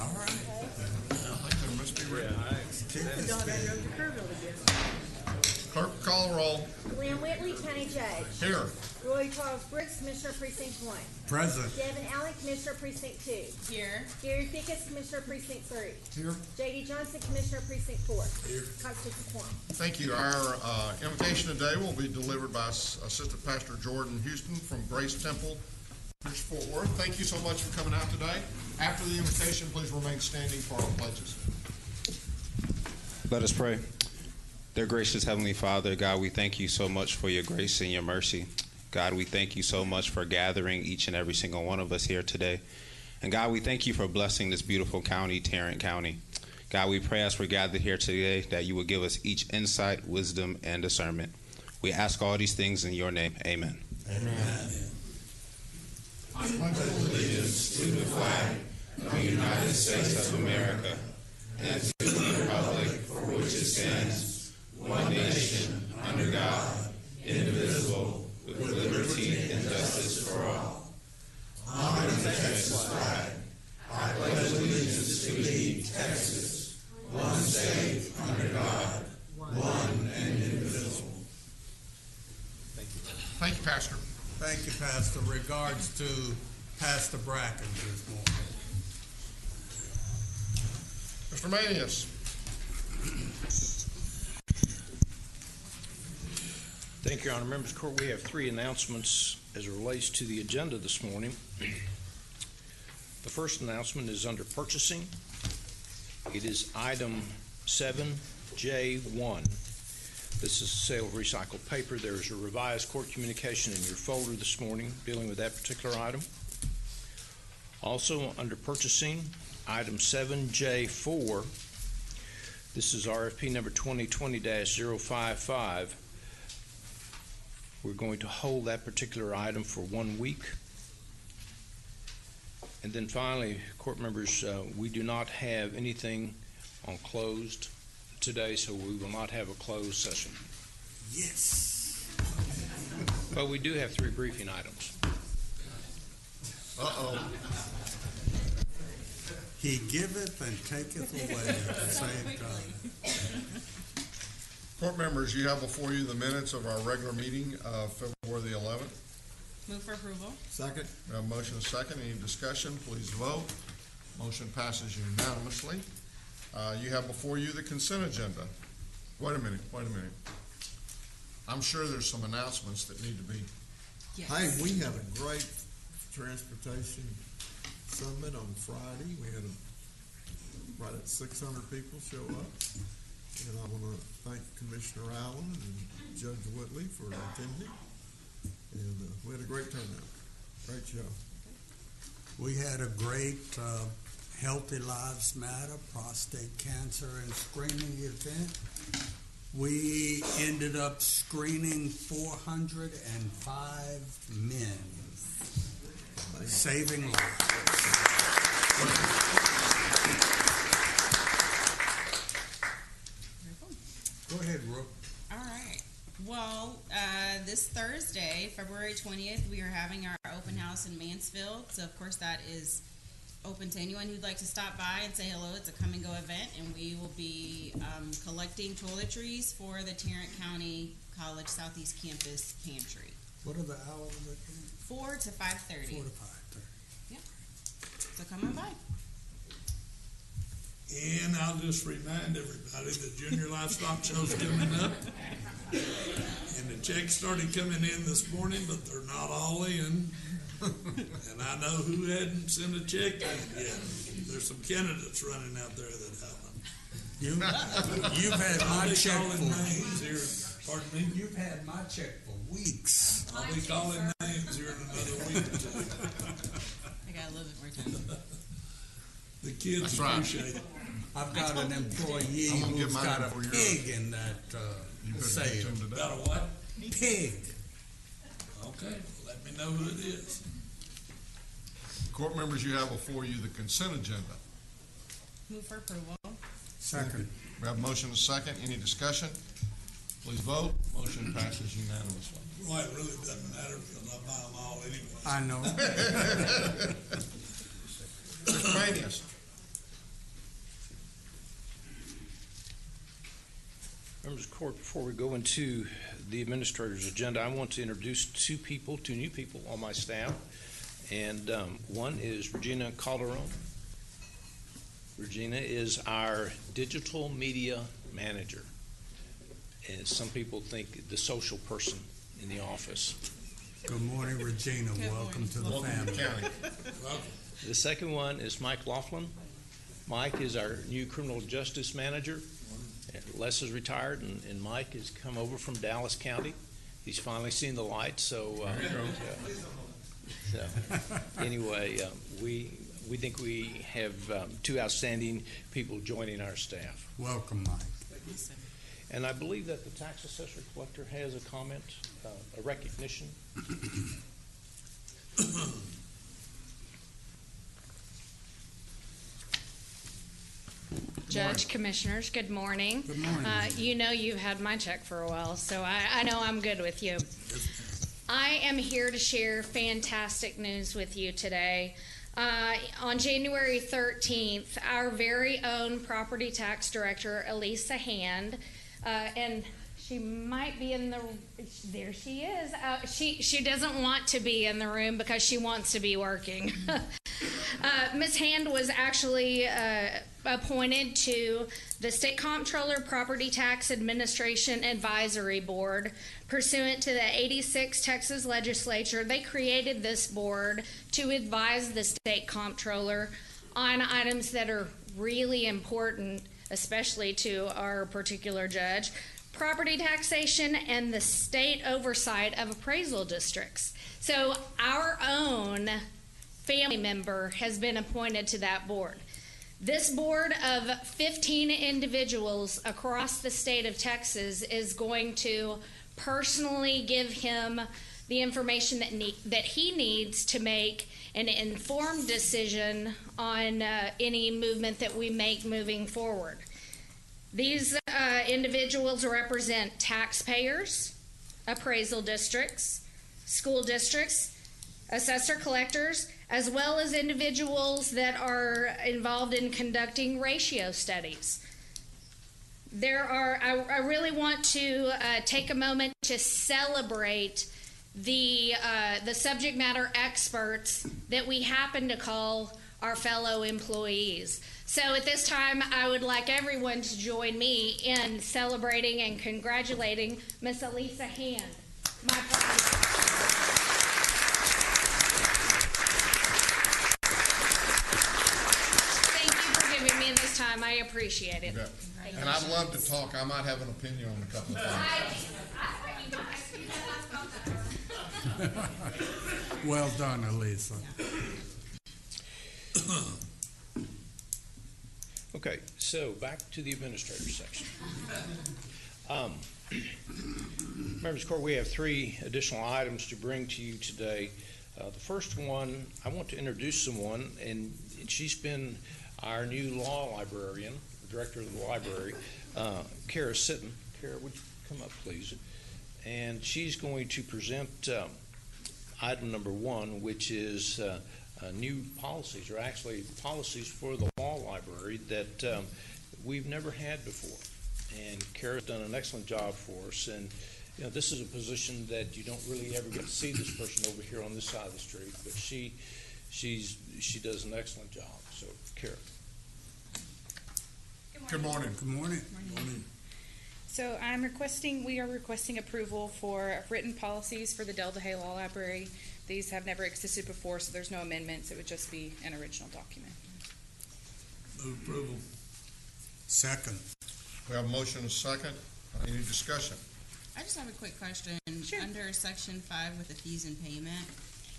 All right. I think they must be ready. Clerk, call the roll. Glenn Whitley, County Judge. Here. Roy Charles Brooks, Commissioner Precinct 1. Present. Devin Allen, Commissioner Precinct 2. Here. Gary Fickus, Commissioner Precinct 3. Here. J.D. Johnson, Commissioner Precinct 4. Here. Constitution quorum. Thank you. Our invitation today will be delivered by Assistant Pastor Jordan Houston from Grace Temple, Fort Worth. Thank you so much for coming out today. After the invitation, please remain standing for our pledges. Let us pray. Dear gracious Heavenly Father, God, we thank you so much for your grace and your mercy. God, we thank you so much for gathering each and every single one of us here today. And God, we thank you for blessing this beautiful county, Tarrant County. God, we pray as we're gathered here today that you will give us each insight, wisdom, and discernment. We ask all these things in your name. Amen. Amen. I pledge allegiance to the flag of the United States of America and to the republic for which it stands, one nation, under God, indivisible, with liberty and justice for all. Honor the Texas flag. I pledge allegiance to thee, Texas, one state, under God, one and indivisible. Thank you, Pastor. Thank you, Pastor. Regards to Pastor Bracken this morning. Mr. Manius. Thank you, Your Honor. Members of the Court, we have three announcements as it relates to the agenda this morning. The first announcement is under purchasing. It is item 7J1. This is sale of recycled paper. There is a revised court communication in your folder this morning dealing with that particular item. Also under purchasing, item 7J4. This is RFP number 2020-055. We're going to hold that particular item for 1 week. And then finally, court members, we do not have anything on closed today, so we will not have a closed session. Yes. But we do have three briefing items. Uh-oh. He giveth and taketh away at the same time. Court members, you have before you the minutes of our regular meeting of February the 11th. Move for approval. Second. We have a motion and a second. Any discussion? Please vote. Motion passes unanimously. You have before you the consent agenda. Wait a minute. I'm sure there's some announcements that need to be. Yes. Hey, we had a great transportation summit on Friday. We had right at 600 people show up. And I want to thank Commissioner Allen and Judge Whitley for attending. And we had a great turnout. Great show. We had a great Healthy Lives Matter prostate cancer and screening event. We ended up screening 405 men, saving lives. Go ahead, Rook. All right. Well, this Thursday, February 20th, we are having our open house in Mansfield. So, of course, that is open to anyone who'd like to stop by and say hello. It's a come and go event, and we will be collecting toiletries for the Tarrant County College Southeast Campus Pantry. What are the hours of that? 4 to 5:30. 4 to 5:30. Yep. So come on by. And I'll just remind everybody the Junior Livestock Show's coming up. And the checks started coming in this morning, but they're not all in. And I know who hadn't sent a check in yet. There's some candidates running out there that haven't. You've had my check calling names here. Pardon me? You've had my check for weeks. I'll be calling names here in another week or two. I got a little bit more time. The kids That's right. appreciate it. I've got an employee I'm gonna who's get mine got a before yours. pig in that You better sale. get them today. Got a what? Pig. Okay, let me know who it is. Court members, you have before you the consent agenda. Move for approval. Second. We have a motion and a second. Any discussion? Please vote. Motion passes unanimously. Well, it really doesn't matter because I buy them all anyway. I know. Mr. Manius. Court, before we go into the administrator's agenda, I want to introduce two new people on my staff. And one is Regina Calderon. Regina is our digital media manager. And some people think the social person in the office. Good morning, Regina. Welcome to the family. County. The second one is Mike Laughlin. Mike is our new criminal justice manager. Les is retired, and Mike has come over from Dallas County. He's finally seen the light, anyway, we think we have two outstanding people joining our staff. Welcome, Mike. And I believe that the tax assessor collector has a comment, a recognition. Judge, Commissioners, good morning. Good morning. You know you've had my check for a while, so I know I'm good with you. I am here to share fantastic news with you today. On January 13th, our very own property tax director, Elisa Hand, and she might be in the, there she is. She doesn't want to be in the room because she wants to be working. Ms. Hand was actually appointed to the State Comptroller Property Tax Administration Advisory Board pursuant to the 86 Texas Legislature. They created this board to advise the State Comptroller on items that are really important, especially to our particular judge: property taxation and the state oversight of appraisal districts. So our own family member has been appointed to that board. This board of 15 individuals across the state of Texas is going to personally give him the information that he needs to make an informed decision on any movement that we make moving forward. These individuals represent taxpayers, appraisal districts, school districts, assessor collectors, as well as individuals that are involved in conducting ratio studies. I really want to take a moment to celebrate the subject matter experts that we happen to call our fellow employees. So at this time, I would like everyone to join me in celebrating and congratulating Miss Elisa Hand, my partner. This time, I appreciate it. And I'd love to talk. I might have an opinion on a couple of things. Well done, Elisa. Okay, so back to the administrator section. Members of the Court, we have three additional items to bring to you today. The first one, I want to introduce someone, and she's been our new law librarian, director of the library, Kara Sitton. Kara, would you come up, please? And she's going to present item number one, which is new policies, or actually policies for the law library that we've never had before. And Kara's done an excellent job for us. And you know, this is a position that you don't really ever get to see this person over here on this side of the street, but she does an excellent job. So, Kara. Good morning. Good morning. So we are requesting approval for written policies for the Delta Hay Law Library. These have never existed before, so there's no amendments. It would just be an original document. Move approval. Second. We have a motion and a second. Any discussion? I just have a quick question. Sure. Under section 5 with the fees and payment,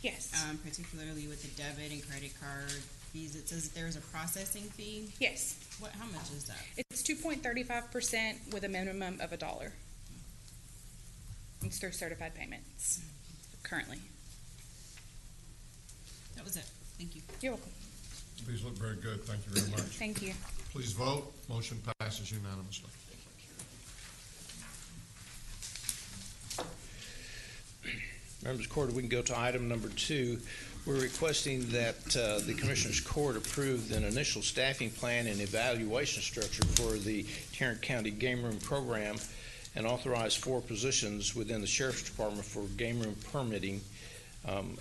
Yes. particularly with the debit and credit card fees, it says that there is a processing fee. Yes. How much is that? It's 2.35% with a minimum of $1. It's through certified payments currently. That was it. Thank you. You're welcome. These look very good. Thank you very much. Thank you. Please vote. Motion passes unanimously. Members of the Court, we can go to item number 2. We're requesting that the Commissioners Court approve an initial staffing plan and evaluation structure for the Tarrant County Game Room Program. and authorize 4 positions within the Sheriff's Department for game room permitting.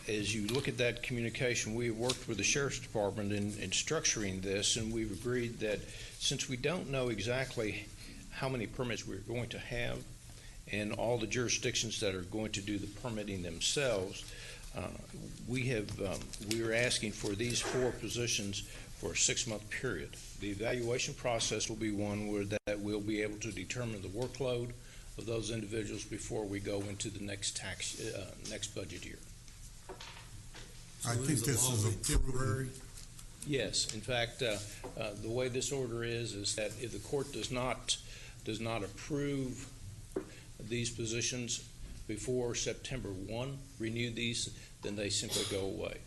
As you look at that communication, we have worked with the Sheriff's Department in structuring this, and we've agreed that since we don't know exactly how many permits we're going to have and all the jurisdictions that are going to do the permitting themselves, we are asking for these 4 positions for a 6-month period. The evaluation process will be one where that we'll be able to determine the workload of those individuals before we go into the next budget year. I think this is a temporary. Yes, in fact, the way this order is that if the court does not approve these positions before September 1, renew these, then they simply go away.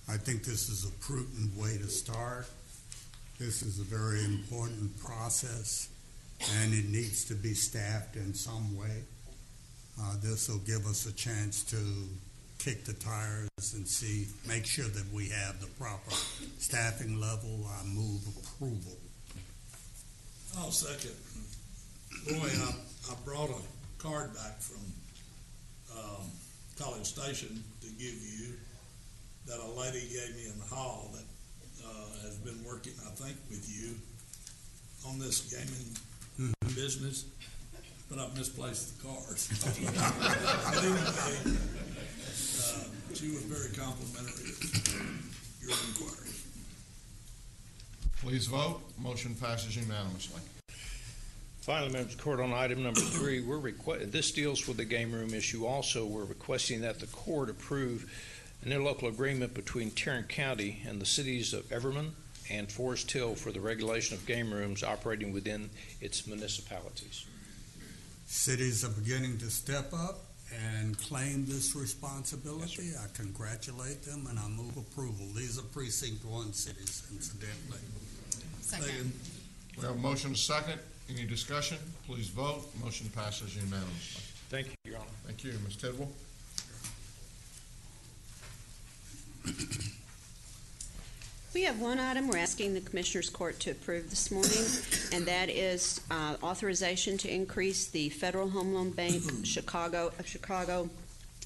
I think this is a prudent way to start. This is a very important process, and it needs to be staffed in some way. This will give us a chance to kick the tires and make sure that we have the proper staffing level. I move approval. I'll second. Boy, I brought a card back from College Station to give you that a lady gave me in the hall that has been working, I think, with you on this gaming business, but I've misplaced the card. But anyway, she was very complimentary of your inquiry. Please vote. Motion passes unanimously. Finally, members of the court, on item number 3, this deals with the game room issue also. We're requesting that the court approve an interlocal agreement between Tarrant County and the cities of Everman and Forest Hill for the regulation of game rooms operating within its municipalities. Cities are beginning to step up and claim this responsibility. Yes, I congratulate them, and I move approval. These are Precinct 1 cities, incidentally. Second. We have a motion and a second. Any discussion? Please vote. Motion passes unanimously. Thank you, Your Honor. Thank you. Ms. Tidwell? We have one item we're asking the Commissioners Court to approve this morning, and that is authorization to increase the Federal Home Loan Bank Chicago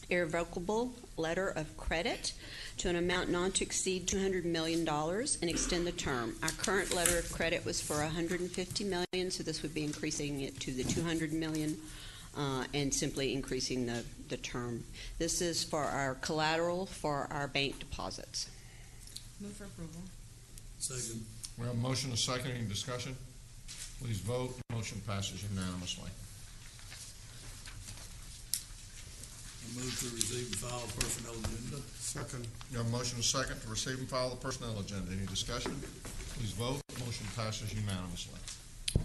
irrevocable letter of credit to an amount not to exceed $200 million and extend the term. Our current letter of credit was for $150 million, so this would be increasing it to the $200 million and simply increasing the term. This is for our collateral for our bank deposits. Move for approval. Second. We have a motion and a second. Any discussion? Please vote. Motion passes unanimously. I move to receive and file personnel agenda. Second. We have a motion and a second to receive and file the personnel agenda. Any discussion? Please vote. Motion passes unanimously.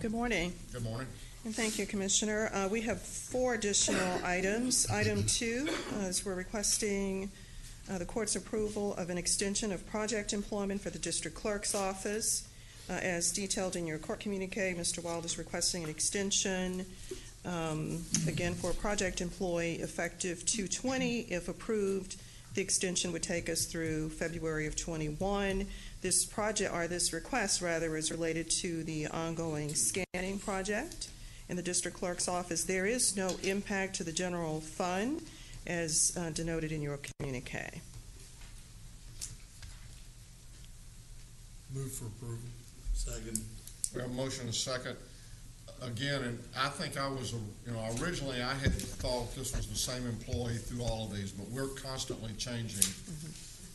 Good morning, Good morning. and thank you, Commissioner. We have 4 additional items. Item 2 is we're requesting the court's approval of an extension of project employment for the district clerk's office. As detailed in your court communique, Mr. Wild is requesting an extension, again, for a project employee effective 2/20. If approved, the extension would take us through February of 21. This request is related to the ongoing scanning project in the district clerk's office. There is no impact to the general fund, as denoted in your communique. Move for approval. Second. We have a motion and a second. Again, and I think originally I had thought this was the same employee through all of these, but we're constantly changing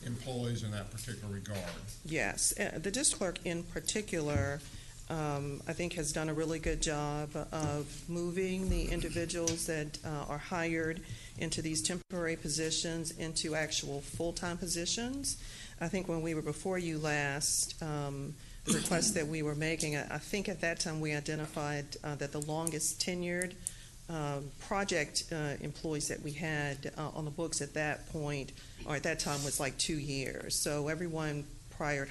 employees in that particular regard. Yes, the district clerk in particular, I think has done a really good job of moving the individuals that are hired into these temporary positions into actual full-time positions. I think when we were before you last, the request that we were making, I think at that time we identified that the longest tenured project employees that we had on the books at that point, or at that time, was like 2 years. So everyone hired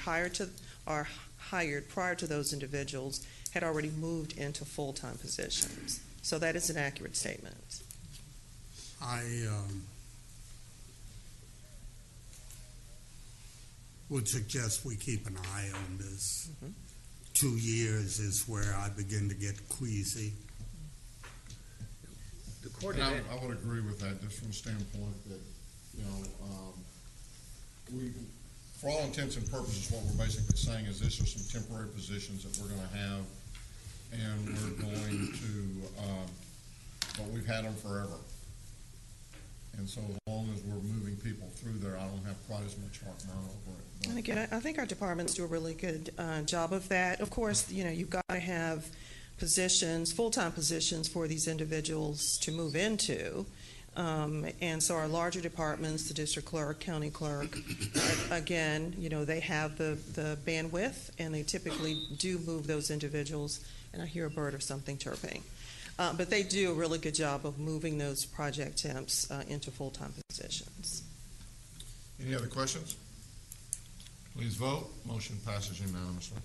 prior to those individuals had already moved into full-time positions. So that is an accurate statement. I would suggest we keep an eye on this. 2 years is where I begin to get queasy. Court And did it. I would agree with that, just from the standpoint that, you know, we, for all intents and purposes, what we're basically saying is these are some temporary positions that we're gonna have, and we're going to, but we've had them forever. And so as long as we're moving people through there, I don't have quite as much heartburn over it. And again, I think our departments do a really good job of that. Of course, you know, you've got to have positions, full-time positions for these individuals to move into. And so our larger departments, the district clerk, county clerk, again, you know, they have the bandwidth, and they typically do move those individuals. And I hear a bird or something chirping. But they do a really good job of moving those project temps into full-time positions. Any other questions? Please vote. Motion passes unanimously.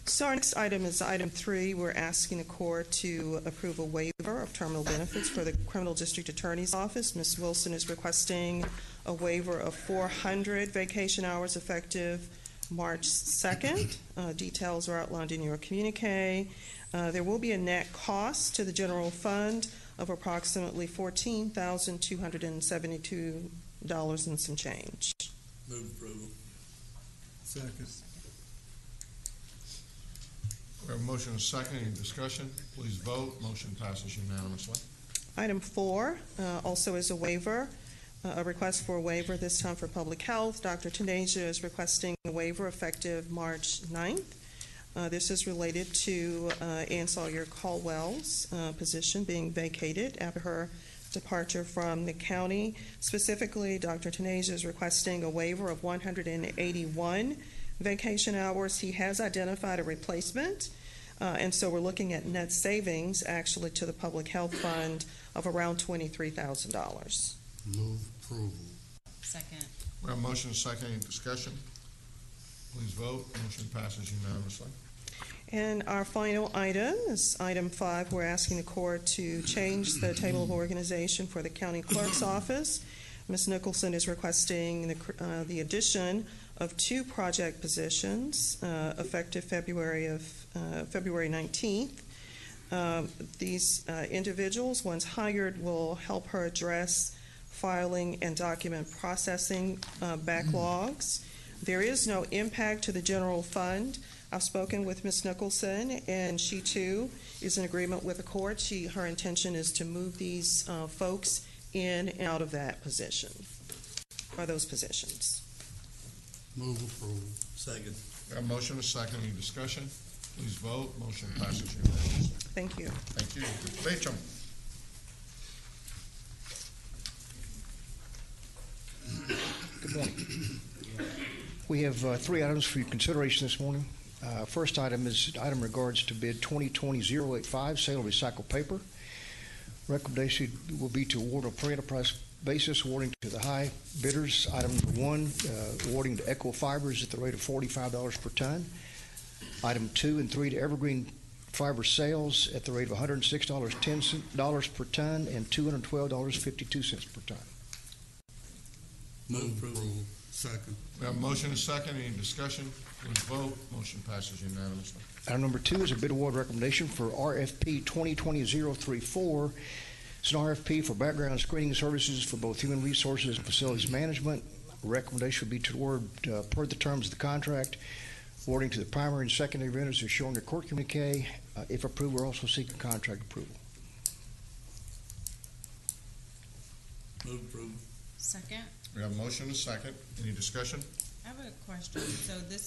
So our next item is item 3. We're asking the court to approve a waiver of terminal benefits for the Criminal District Attorney's Office. Ms. Wilson is requesting a waiver of 400 vacation hours effective March 2nd. Details are outlined in your communique. There will be a net cost to the general fund of approximately $14,272 and some change. Move approval. Second. We have a motion and a second. Any discussion? Please vote. Motion passes unanimously. Item 4 also is a waiver, a request for a waiver, this time for public health. Dr. Taneja is requesting a waiver effective March 9th. This is related to Ann Sawyer Caldwell's position being vacated after her departure from the county. Specifically, Dr. Taneja is requesting a waiver of 181 vacation hours. He has identified a replacement, and so we're looking at net savings actually to the public health fund of around $23,000. Move approval. Second. We have a motion and a second. Any discussion? Please vote. Motion passes unanimously. And our final item is item 5. We're asking the court to change the table of organization for the county clerk's office. Ms. Nicholson is requesting the addition of 2 project positions effective February 19th. These individuals, once hired, will help her address filing and document processing backlogs. There is no impact to the general fund. I've spoken with Ms. Nicholson, and she too is in agreement with the court. Her intention is to move these folks in and out of that position, or those positions. Move approval. Second. We have a motion and a second. Any discussion? Please vote. Motion passes unanimously. Thank you. Thank you. Rachel. Good morning. We have 3 items for your consideration this morning. First item is item regards to bid 2020-085, sale of recycled paper. Recommendation will be to award on per enterprise basis, awarding to the high bidders. Item number 1, awarding to Echo Fibers at the rate of $45 per ton. Item 2 and 3 to Evergreen Fiber Sales at the rate of $106.10 per ton and $212.52 per ton. Move approval. Second. We have a motion and a second. Any discussion? Please vote. Motion passes unanimously. Item number 2 is a bid award recommendation for RFP 2020-034. It's an RFP for background screening services for both human resources and facilities management. Recommendation would be to award per the terms of the contract, awarding to the primary and secondary vendors as shown in the court communique. If approved, we're also seeking contract approval. Move approval. Second. We have a motion and a second. Any discussion? I have a question. So it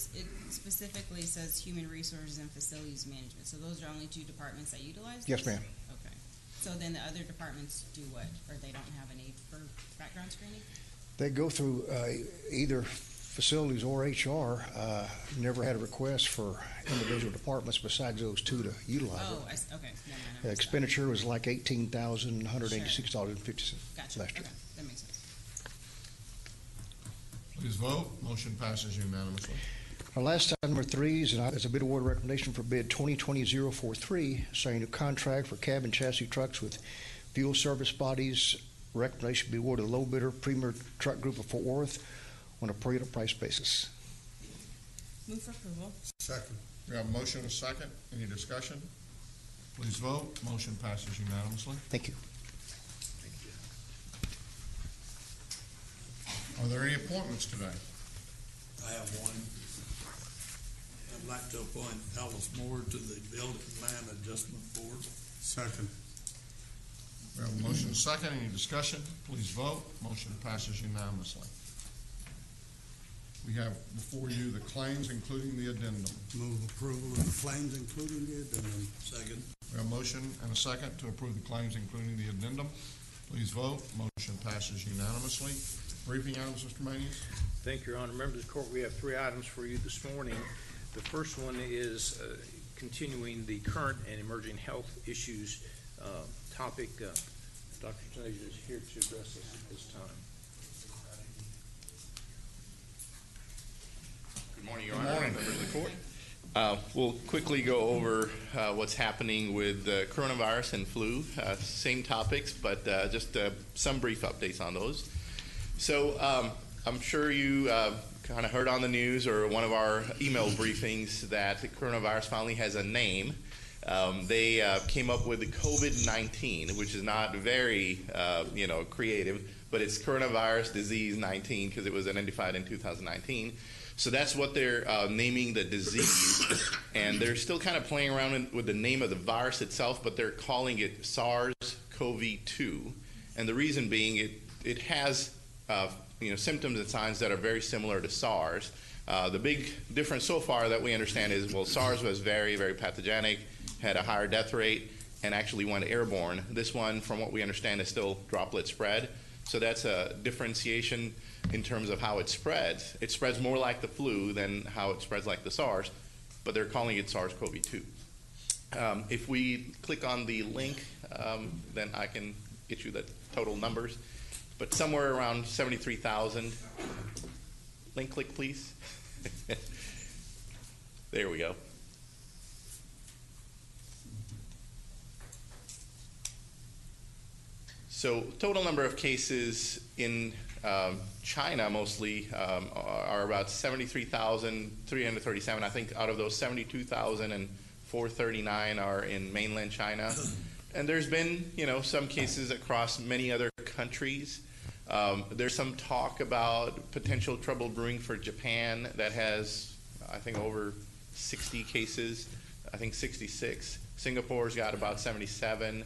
specifically says human resources and facilities management. So those are only 2 departments that utilize this? Yes, ma'am. Okay. So then the other departments do what? Or they don't have a need for background screening? They go through either facilities or HR. Never had a request for individual departments besides those 2 to utilize Oh, it. okay. The expenditure was like $18,186.50 Gotcha. last year. Okay. That makes sense. Please vote. Motion passes unanimously. Our last item, number 3, is a bid award recommendation for bid 2020-043, signing a contract for cab and chassis trucks with fuel service bodies. Recommendation be awarded to the low bidder, Premier Truck Group of Fort Worth, on a per unit price basis. Move for approval. Second. We have a motion and a second. Any discussion? Please vote. Motion passes unanimously. Thank you. Are there any appointments today? I have one. I'd like to appoint Alice Moore to the Building Land Adjustment Board. Second. We have a motion and a second. Any discussion? Please vote. Motion passes unanimously. We have before you the claims, including the addendum. Move approval of the claims, including the addendum. Second. We have a motion and a second to approve the claims, including the addendum. Please vote. Motion passes unanimously. Briefing items, Mr. Manius? Thank you, Your Honor. Members of the court, we have 3 items for you this morning. The first one is continuing the current and emerging health issues topic. Dr. Tasia is here to address this at this time. Good morning, Your Honor, members of the court. We'll quickly go over what's happening with coronavirus and flu. Same topics, but just some brief updates on those. So I'm sure you kind of heard on the news or one of our email briefings that the coronavirus finally has a name. They came up with the COVID-19, which is not very, creative, but it's coronavirus disease 19 because it was identified in 2019. So that's what they're naming the disease, and they're still kind of playing around with the name of the virus itself, but they're calling it SARS-CoV-2, and the reason being it has symptoms and signs that are very similar to SARS. The big difference so far that we understand is, well, SARS was very, very pathogenic, had a higher death rate, and actually went airborne. This one, from what we understand, is still droplet spread. So that's a differentiation in terms of how it spreads. It spreads more like the flu than how it spreads like the SARS, but they're calling it SARS-CoV-2. If we click on the link, then I can get you the total numbers, but somewhere around 73,000. Link click, please. There we go. So total number of cases in China mostly are about 73,337. I think out of those 72,439 are in mainland China. And there's been, some cases across many other countries. There's some talk about potential trouble brewing for Japan that has, I think, over 60 cases, I think 66. Singapore's got about 77.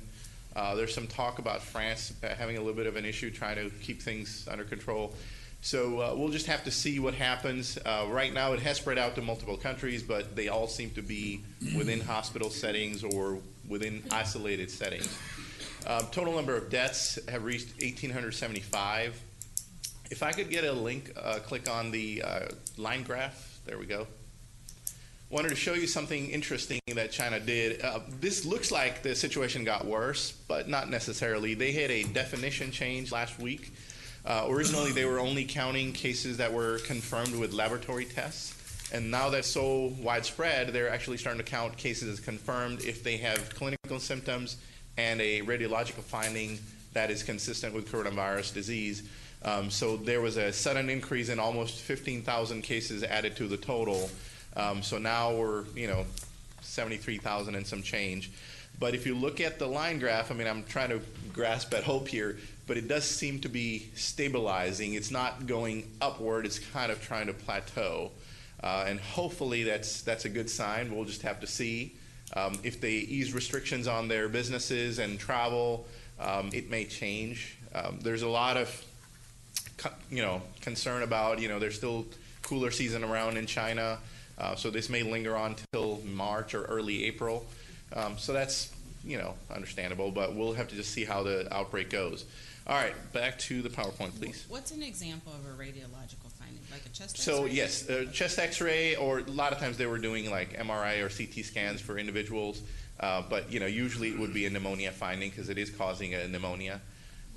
There's some talk about France having a little bit of an issue trying to keep things under control. So we'll just have to see what happens. Right now it has spread out to multiple countries, but they all seem to be within hospital settings or within isolated settings. Total number of deaths have reached 1,875. If I could get a link, click on the line graph. There we go. Wanted to show you something interesting that China did. This looks like the situation got worse, but not necessarily. They had a definition change last week. Originally, they were only counting cases that were confirmed with laboratory tests. And now that's so widespread, they're actually starting to count cases as confirmed if they have clinical symptoms and a radiological finding that is consistent with coronavirus disease. So there was a sudden increase in almost 15,000 cases added to the total. So now we're, 73,000 and some change. But if you look at the line graph, I'm trying to grasp at hope here, but it does seem to be stabilizing. It's not going upward. It's kind of trying to plateau. And hopefully that's a good sign. We'll just have to see. If they ease restrictions on their businesses and travel, it may change. There's a lot of, concern about, there's still cooler season around in China. So this may linger on till March or early April. So that's, understandable, but we'll have to just see how the outbreak goes. All right, back to the PowerPoint, please. What's an example of a radiological finding, like a chest X-ray? So yes, chest X-ray, or a lot of times they were doing like MRI or CT scans for individuals, but usually it would be a pneumonia finding because it is causing a pneumonia.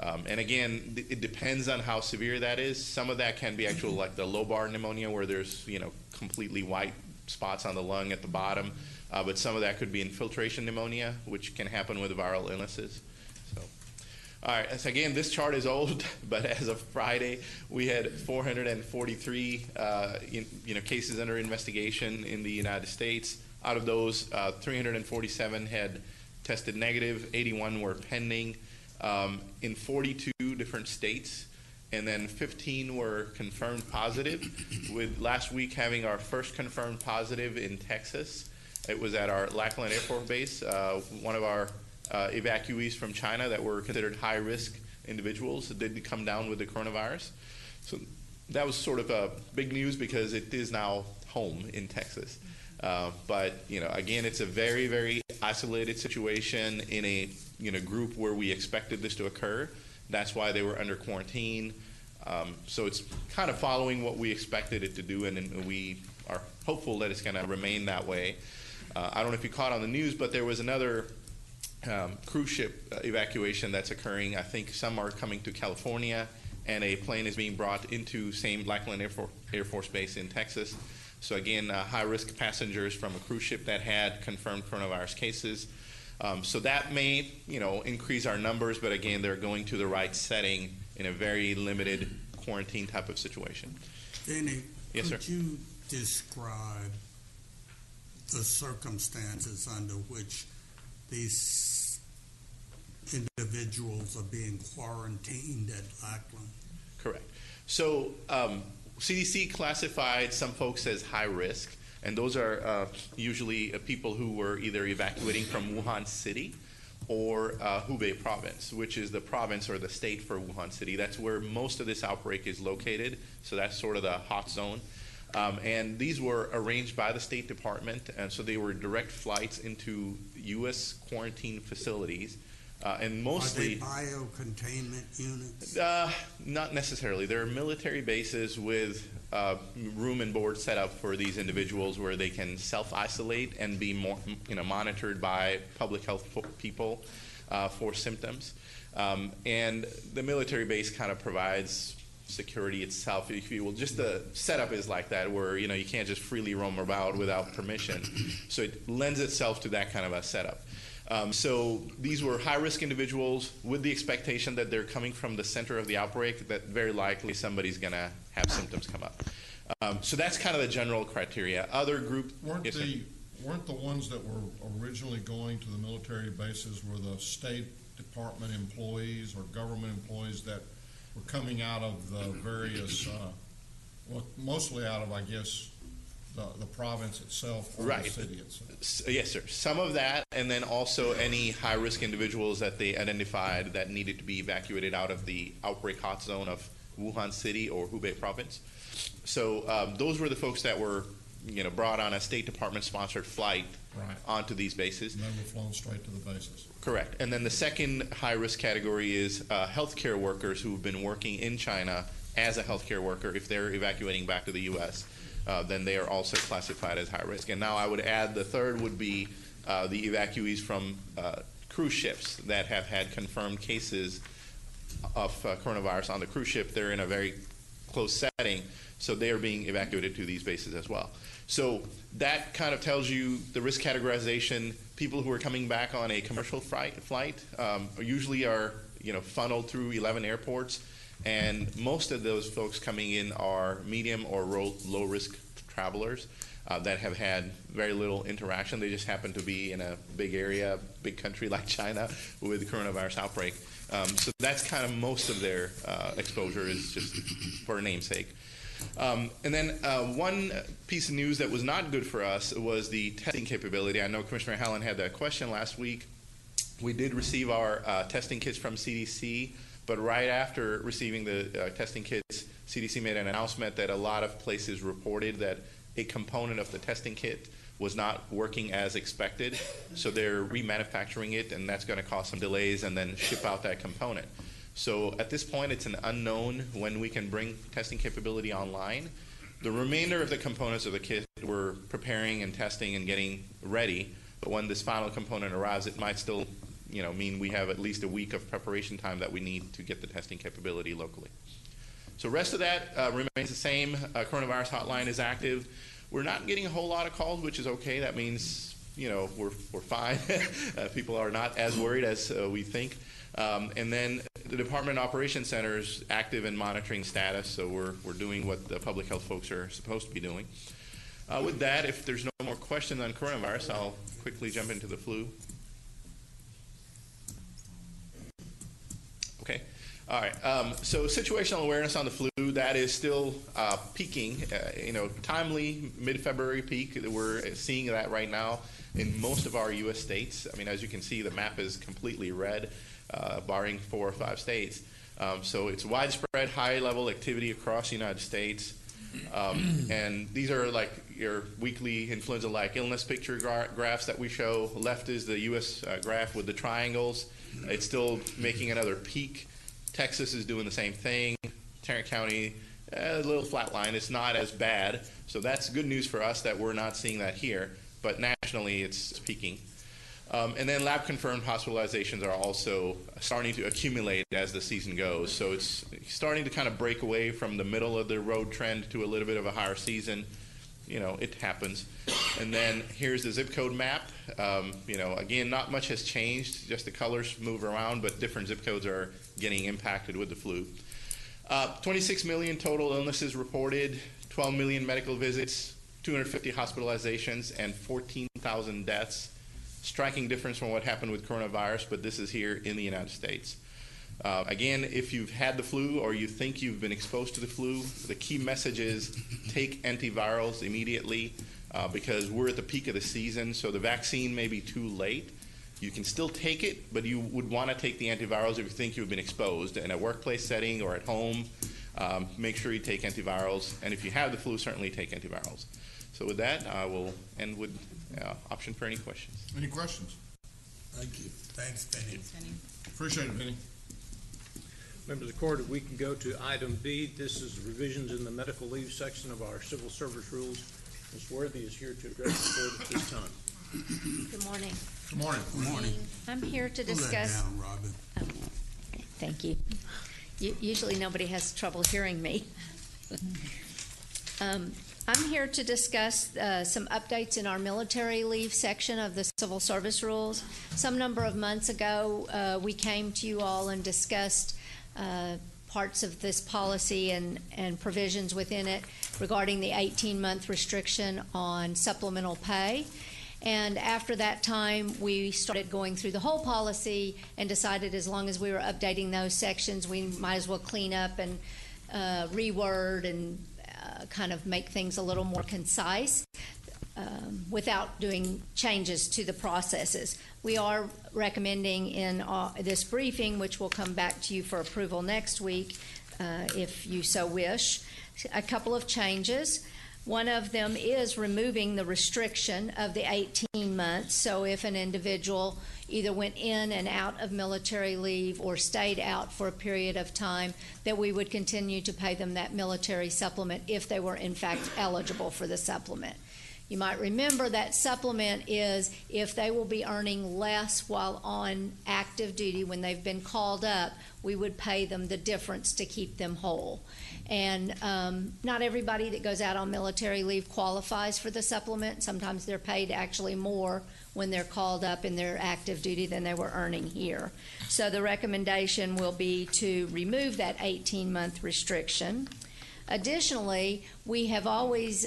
And again, it depends on how severe that is. Some of that can be actual like the lobar pneumonia where there's completely white spots on the lung at the bottom, but some of that could be infiltration pneumonia, which can happen with viral illnesses. So. All right, so again, this chart is old, but as of Friday, we had 443 cases under investigation in the United States. Out of those, 347 had tested negative, 81 were pending in 42 different states. and then 15 were confirmed positive, with last week having our first confirmed positive in Texas. It was at our Lackland Air Force Base, one of our evacuees from China that were considered high-risk individuals that did come down with the coronavirus. So that was sort of big news because it is now home in Texas. But, again, it's a very, very isolated situation in a group where we expected this to occur. That's why they were under quarantine. So it's kind of following what we expected it to do, and we are hopeful that it's going to remain that way. I don't know if you caught on the news, but there was another cruise ship evacuation that's occurring. I think some are coming to California, and a plane is being brought into same Lackland Air Force Base in Texas. So again, high-risk passengers from a cruise ship that had confirmed coronavirus cases. So that may, increase our numbers, but again, they're going to the right setting in a very limited quarantine type of situation. Danny, Yes, could sir. you describe the circumstances under which these individuals are being quarantined at Lackland? Correct. So CDC classified some folks as high risk, and those are usually people who were either evacuating from Wuhan City or Hubei province, which is the province or the state for Wuhan City. That's where most of this outbreak is located, so that's sort of the hot zone. And these were arranged by the State Department, and so they were direct flights into U.S. quarantine facilities. And mostly, Are they biocontainment units? not necessarily. There are military bases with room and board set up for these individuals where they can self-isolate and be monitored by public health people for symptoms. And the military base kind of provides security itself, if you will. Just the setup is like that, where you can't just freely roam about without permission. So it lends itself to that kind of a setup. So these were high-risk individuals with the expectation that they're coming from the center of the outbreak, that very likely somebody's going to have symptoms come up. So that's kind of the general criteria. Other group Weren't yes, sir. weren't the ones that were originally going to the military bases were the State Department employees or government employees that were coming out of the various, mostly out of, I guess, the province itself or Right. the city itself? Yes, sir. Some of that, and then also any high-risk individuals that they identified that needed to be evacuated out of the outbreak hot zone of Wuhan City or Hubei province. So those were the folks that were, brought on a State Department-sponsored flight Right. onto these bases. And they were flown straight to the bases. Correct. And then the second high-risk category is healthcare workers who've been working in China as a healthcare worker. If they're evacuating back to the U.S., then they are also classified as high risk. And now I would add the third would be the evacuees from cruise ships that have had confirmed cases of coronavirus on the cruise ship. They're in a very close setting, so they are being evacuated to these bases as well. So that kind of tells you the risk categorization. People who are coming back on a commercial flight usually are funneled through 11 airports. And most of those folks coming in are medium or low-risk travelers that have had very little interaction. They just happen to be in a big area, big country like China with the coronavirus outbreak. So that's kind of most of their exposure is just for namesake. And then one piece of news that was not good for us was the testing capability. I know Commissioner Hallen had that question last week. We did receive our testing kits from CDC. But right after receiving the testing kits, CDC made an announcement that a lot of places reported that a component of the testing kit was not working as expected. So they're remanufacturing it, and that's going to cause some delays and then ship out that component. So at this point, it's an unknown when we can bring testing capability online. The remainder of the components of the kit we're preparing and testing and getting ready. But when this final component arrives, it might still mean we have at least a week of preparation time that we need to get the testing capability locally. So rest of that remains the same. Coronavirus hotline is active. We're not getting a whole lot of calls, which is okay. That means, we're fine. People are not as worried as we think. And then the Department Operations Center is active in monitoring status, so we're doing what the public health folks are supposed to be doing. With that, if there's no more questions on coronavirus, I'll quickly jump into the flu. Okay. All right. So situational awareness on the flu, that is still peaking. Timely mid-February peak. We're seeing that right now in most of our U.S. states. I mean, as you can see, the map is completely red, barring 4 or 5 states. So it's widespread, high-level activity across the United States. And these are like your weekly influenza-like illness picture graphs that we show. Left is the U.S. Graph with the triangles. It's still making another peak. Texas is doing the same thing. Tarrant County, a little flat line. It's not as bad. So that's good news for us that we're not seeing that here. But nationally, it's peaking. And then lab-confirmed hospitalizations are also starting to accumulate as the season goes. So it's starting to kind of break away from the middle of the road trend to a little bit of a higher season. It happens. And then here's the zip code map. Again, not much has changed. Just the colors move around, but different zip codes are getting impacted with the flu. 26 million total illnesses reported, 12 million medical visits, 250 hospitalizations, and 14,000 deaths. Striking difference from what happened with coronavirus, but this is here in the United States. Again, if you've had the flu or you think you've been exposed to the flu, the key message is take antivirals immediately because we're at the peak of the season, so the vaccine may be too late. You can still take it, but you would want to take the antivirals if you think you've been exposed in a workplace setting or at home. Make sure you take antivirals, and if you have the flu, certainly take antivirals. So with that, I will end with option for any questions. Any questions? Thank you. Thanks, Benny. Thanks, Penny. Appreciate it, Vinny. Members of the court, if we can go to item B, this is revisions in the medical leave section of our civil service rules. Ms. Worthy is here to address the court at this time. Good morning. Good morning. Good morning. I'm here to Pull that discuss. down, Robin. Thank you. Usually nobody has trouble hearing me. I'm here to discuss some updates in our military leave section of the civil service rules. Some number of months ago, we came to you all and discussed parts of this policy and provisions within it regarding the 18-month restriction on supplemental pay. And after that time, we started going through the whole policy and decided as long as we were updating those sections, we might as well clean up and reword and kind of make things a little more concise without doing changes to the processes. We are recommending in this briefing, which will come back to you for approval next week, if you so wish, a couple of changes. One of them is removing the restriction of the 18 months. So if an individual either went in and out of military leave or stayed out for a period of time, that we would continue to pay them that military supplement if they were in fact eligible for the supplement. You might remember that supplement is if they will be earning less while on active duty when they've been called up, we would pay them the difference to keep them whole. And not everybody that goes out on military leave qualifies for the supplement. Sometimes they're paid actually more when they're called up in their active duty than they were earning here. So the recommendation will be to remove that 18-month restriction. Additionally, we have always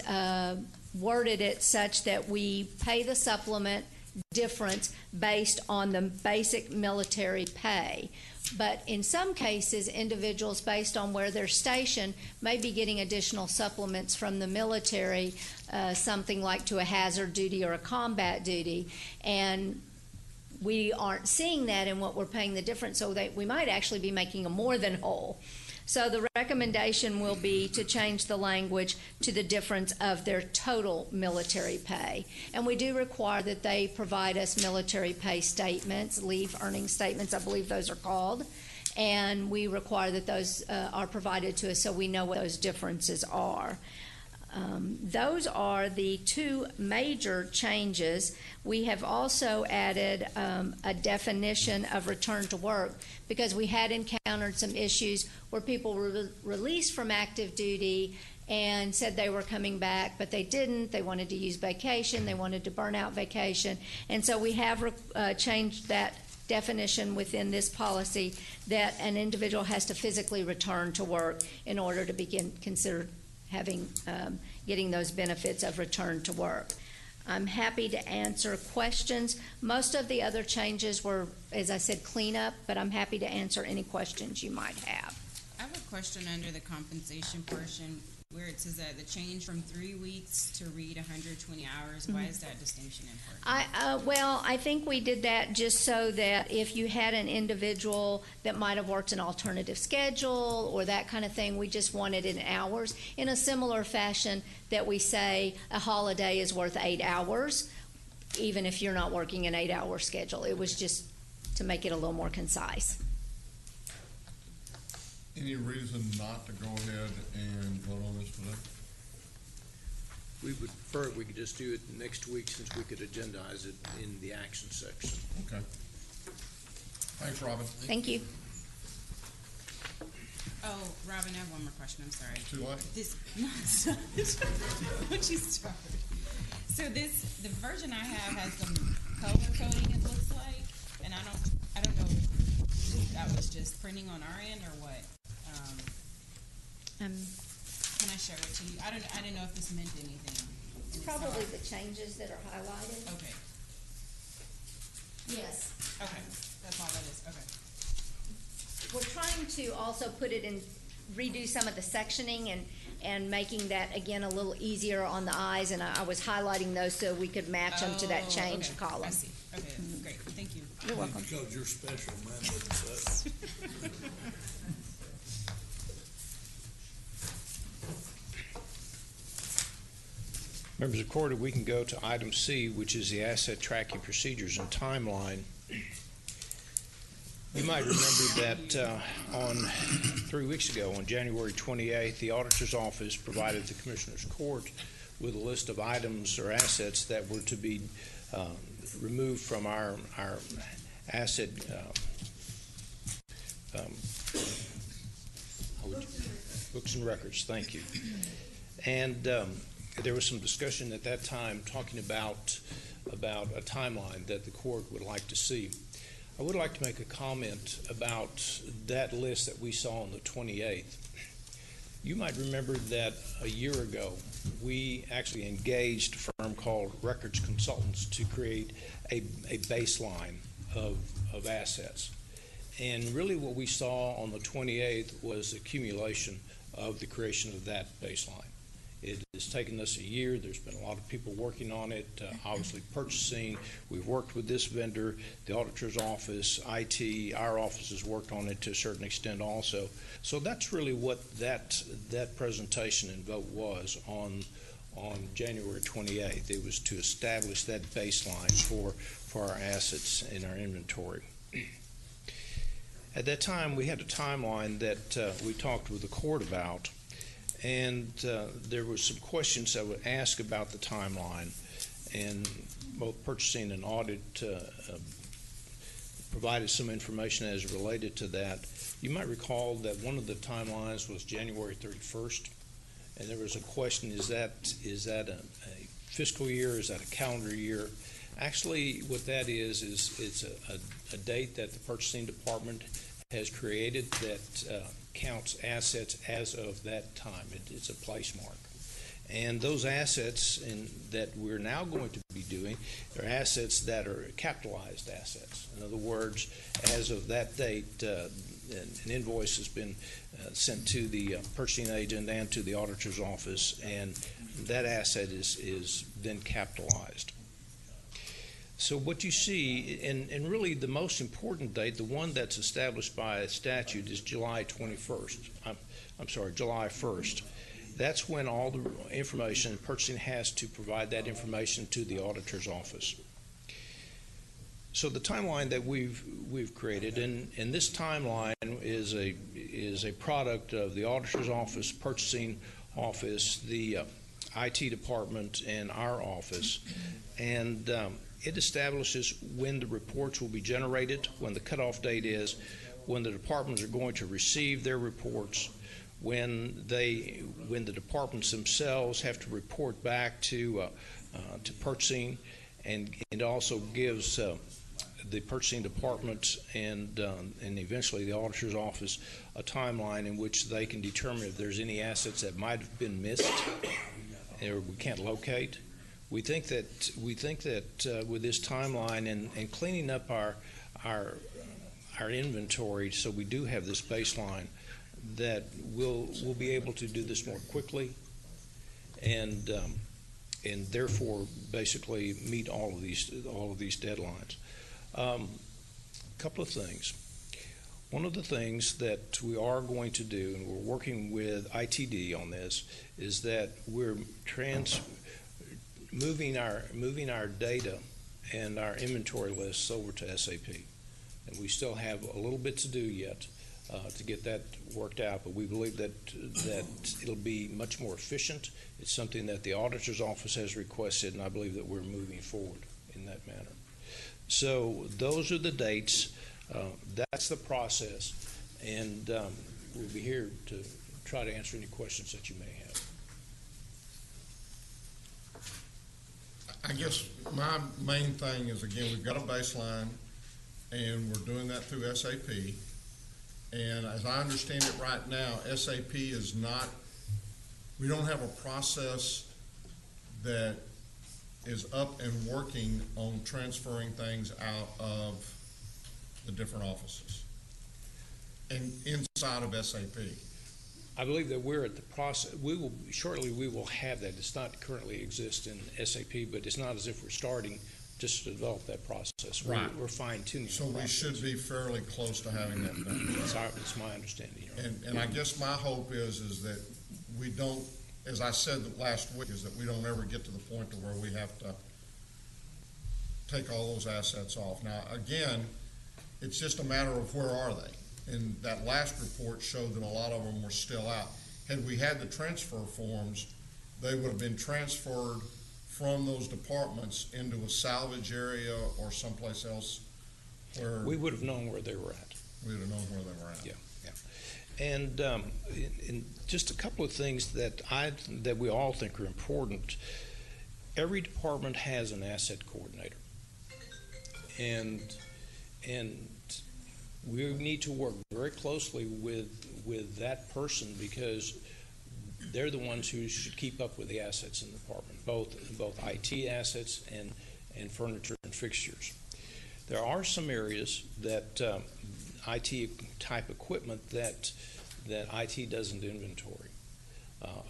worded it such that we pay the supplement difference based on the basic military pay. But in some cases, individuals based on where they're stationed may be getting additional supplements from the military, something like to a hazard duty or a combat duty. And we aren't seeing that in what we're paying the difference, so that we might actually be making them more than whole. So the recommendation will be to change the language to the difference of their total military pay. And we do require that they provide us military pay statements, leave earning statements, I believe those are called. And we require that those are provided to us so we know what those differences are. Those are the two major changes. We have also added a definition of return to work because we had encountered some issues where people were released from active duty and said they were coming back, but they didn't. They wanted to use vacation. They wanted to burn out vacation. And so we have changed that definition within this policy that an individual has to physically return to work in order to begin considered having getting those benefits of return to work. I'm happy to answer questions. Most of the other changes were, as I said, cleanup, but I'm happy to answer any questions you might have. I have a question under the compensation portion where it says that the change from 3 weeks to read 120 hours. Why is that distinction important? Well, I think we did that just so that if you had an individual that might have worked an alternative schedule or that kind of thing, we just wanted it in hours. In a similar fashion that we say a holiday is worth 8 hours, even if you're not working an 8-hour schedule. It was just to make it a little more concise. Any reason not to go ahead and vote on this today? We would prefer we could just do it next week since we could agendize it in the action section. Okay. Thanks, Robin. Thank you. Oh, Robin, I have one more question. I'm sorry. Too late. Once you start. So the version I have has some color coding, it looks like, and I don't know if that was just printing on our end or what. Can I show it to you? I didn't know if this meant anything. It's probably the changes that are highlighted. Okay. Yes. Okay. That's all that is. Okay. We're trying to also put it in, redo some of the sectioning and making that, again, a little easier on the eyes, and I was highlighting those so we could match them to that change okay. column. I see. Okay, great. Thank you. You're welcome. Because you're special, man, didn't say. Members of the court, if we can go to item C, which is the asset tracking procedures and timeline. You might remember that on 3 weeks ago, on January 28th, the auditor's office provided the commissioner's court with a list of items or assets that were to be removed from our asset books and records. Thank you. And there was some discussion at that time talking about a timeline that the court would like to see. I would like to make a comment about that list that we saw on the 28th. You might remember that a year ago, we actually engaged a firm called Records Consultants to create a baseline of assets. And really what we saw on the 28th was accumulation of the creation of that baseline. It has taken us a year. There's been a lot of people working on it, obviously purchasing. We've worked with this vendor, the auditor's office, IT, our office has worked on it to a certain extent also. So that's really what that presentation and vote was on January 28th. It was to establish that baseline for our assets in our inventory. At that time, we had a timeline that we talked with the court about. And there were some questions that were asked about the timeline, and both purchasing and audit provided some information as related to that. You might recall that one of the timelines was January 31st, and there was a question, is that a fiscal year, is that a calendar year? Actually, what that is it's a date that the purchasing department has created that counts assets as of that time. It's a place mark. And those assets that we're now going to be doing are assets that are capitalized assets. In other words, as of that date, an invoice has been sent to the purchasing agent and to the auditor's office, and that asset is then capitalized. So what you see, and really the most important date, the one that's established by statute, is July 1st. That's when all the information, purchasing has to provide that information to the auditor's office. So the timeline that we've created, and this timeline is a product of the auditor's office, purchasing office, the IT department, and our office, and it establishes when the reports will be generated, when the cutoff date is, when the departments are going to receive their reports, when the departments themselves have to report back to purchasing, and it also gives the purchasing department and eventually the auditor's office a timeline in which they can determine if there's any assets that might have been missed or we can't locate, We think that with this timeline and cleaning up our inventory, so we do have this baseline, that we'll be able to do this more quickly, and therefore basically meet all of these deadlines. Couple of things. One of the things that we are going to do, and we're working with ITD on this, is that we're moving our data and our inventory lists over to SAP. And we still have a little bit to do yet to get that worked out, but we believe that it'll be much more efficient. It's something that the auditor's office has requested, and I believe that we're moving forward in that manner. So those are the dates. That's the process, and we'll be here to try to answer any questions that you may have. I guess my main thing is, again, we've got a baseline, and we're doing that through SAP. And as I understand it right now, SAP is not, we don't have a process that is up and working on transferring things out of the different offices and inside of SAP. I believe that we're at the process. We will have that. It's not currently exist in SAP, but it's not as if we're starting just to develop that process. Right. We're fine-tuning. So we should be fairly close to having that done. That's my understanding. And I guess my hope is that we don't, as I said last week, is that we don't ever get to the point to where we have to take all those assets off. Now, again, it's just a matter of where are they? And that last report showed that a lot of them were still out. Had we had the transfer forms, they would have been transferred from those departments into a salvage area or someplace else where we would have known where they were at. We would have known where they were at. Yeah. And just a couple of things that we all think are important. Every department has an asset coordinator, and we need to work very closely with that person, because they're the ones who should keep up with the assets in the department, both IT assets and furniture and fixtures. There are some areas that IT type equipment that IT doesn't inventory.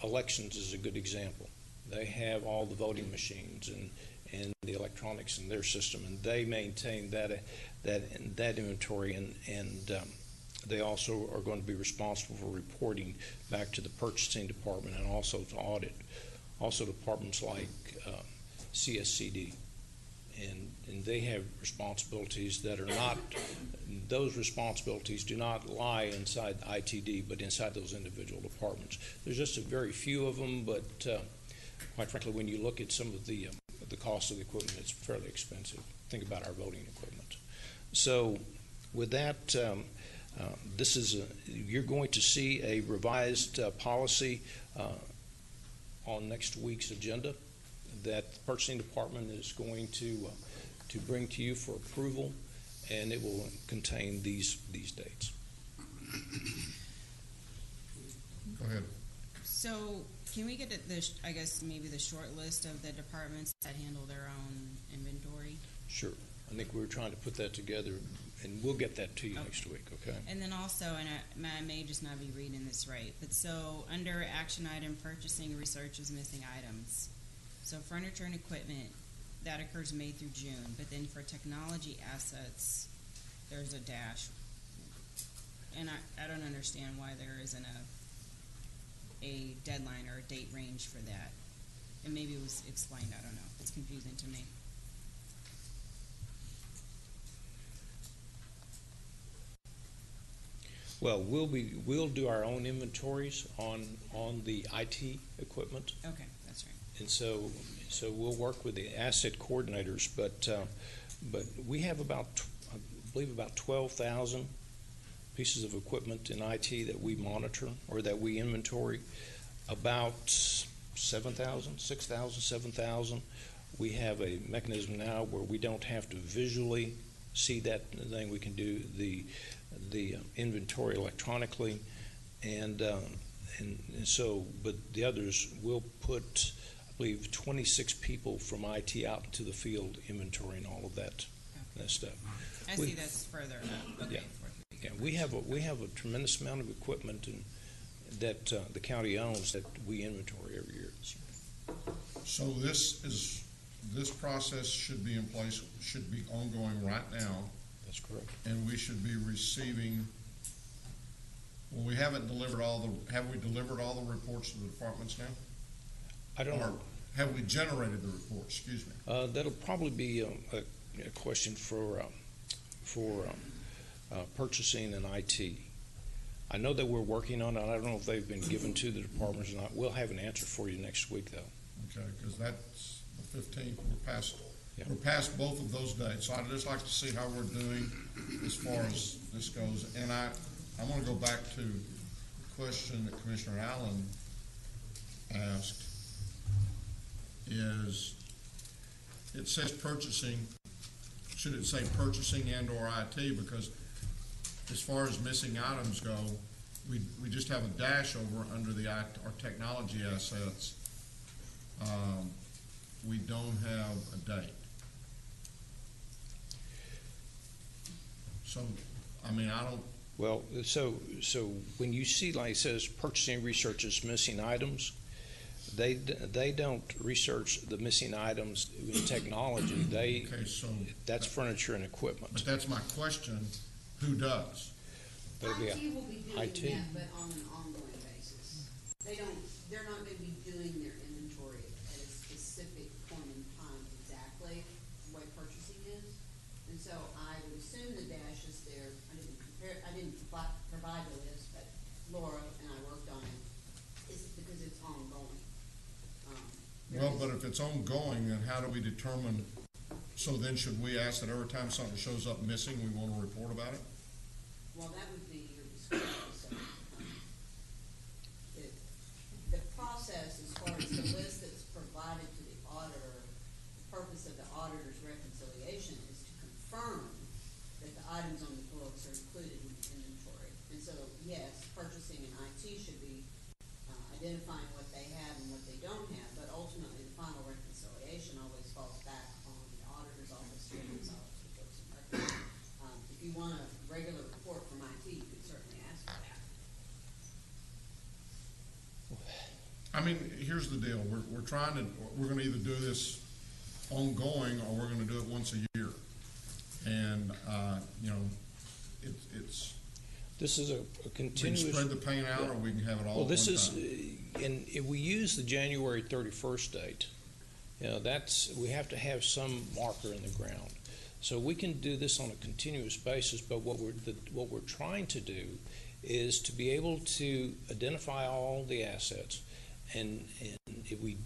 Elections is a good example. They have all the voting machines and the electronics in their system, and they maintain that inventory, and they also are going to be responsible for reporting back to the purchasing department and also to audit. Also departments like CSCD, and they have responsibilities that are not, those responsibilities do not lie inside ITD, but inside those individual departments. There's just a very few of them, but quite frankly, when you look at some of the cost of the equipment, it's fairly expensive. Think about our voting equipment. So with that, this is you're going to see a revised policy on next week's agenda that the purchasing department is going to bring to you for approval, and it will contain these dates. Go ahead. So can we get I guess maybe the short list of the departments that handle their own inventory? Sure. I think we were trying to put that together, and we'll get that to you next week, okay? And then also, and I may just not be reading this right, but so under action item purchasing research is missing items. So furniture and equipment, that occurs May through June, but then for technology assets, there's a dash. And I don't understand why there isn't a deadline or a date range for that. And maybe it was explained, I don't know. It's confusing to me. Well, we'll do our own inventories on the IT equipment. Okay, that's right. And so we'll work with the asset coordinators, but we have I believe about 12,000 pieces of equipment in IT that we monitor or that we inventory. About 6,000, 7,000. We have a mechanism now where we don't have to visually see that thing. We can do the inventory electronically, and so, but the others will put believe, 26 people from IT out into the field inventorying all of that stuff. I see that's further up. Okay. Yeah, we have a tremendous amount of equipment that the county owns that we inventory every year. So this process should be in place, should be ongoing right now, That's correct. and we should be receiving, well, we haven't delivered have we delivered all the reports to the departments now? I don't Or know. have we generated the reports, excuse me? That'll probably be a question for purchasing and IT. I know that we're working on it. I don't know if they've been given to the departments or not. We'll have an answer for you next week, though. Okay, because that's the 15th, Yeah. we're past both of those dates, so I'd just like to see how we're doing as far as this goes. And I want to go back to the question that Commissioner Allen asked, is it says purchasing, should it say purchasing and/or IT? Because as far as missing items go, we just have a dash over under our technology assets. We don't have a date. So, I mean, I don't, Well, so when you see, like it says, purchasing researches missing items, they don't research the missing items in technology. okay, so, That's furniture and equipment. but that's my question, who does? That'll be IT will be doing IT. that, but on an ongoing basis. They're not gonna be doing their inventory at a specific point in time exactly, the way purchasing is. And so I would assume the dash is there, I didn't provide the list, but Laura and I worked on it, is because it's ongoing. Well, but if it's ongoing, then how do we determine, so then should we ask that every time something shows up missing, we want to report about it? Well, that would be your discretion. So, the process, as far as the list that's provided to the auditor, the purpose of the auditor's reconciliation is to confirm that the items on the books are included in the inventory. And so, yes, purchasing and IT should be identifying what they have and what they don't have, but ultimately, the final reconciliation always falls back on the auditor's office to reconcile to the books and records. If you want a regular report from IT, you could certainly ask for that. I mean, here's the deal, we're gonna either do this ongoing, or we're gonna do it once a year. And, you know, it's, This is a we can continuous. spread the pain out, or we can have it all Well, at this one is, time. and if we use the January 31st date, you know, we have to have some marker in the ground. So we can do this on a continuous basis, but what we're trying to do is to be able to identify all the assets, and if we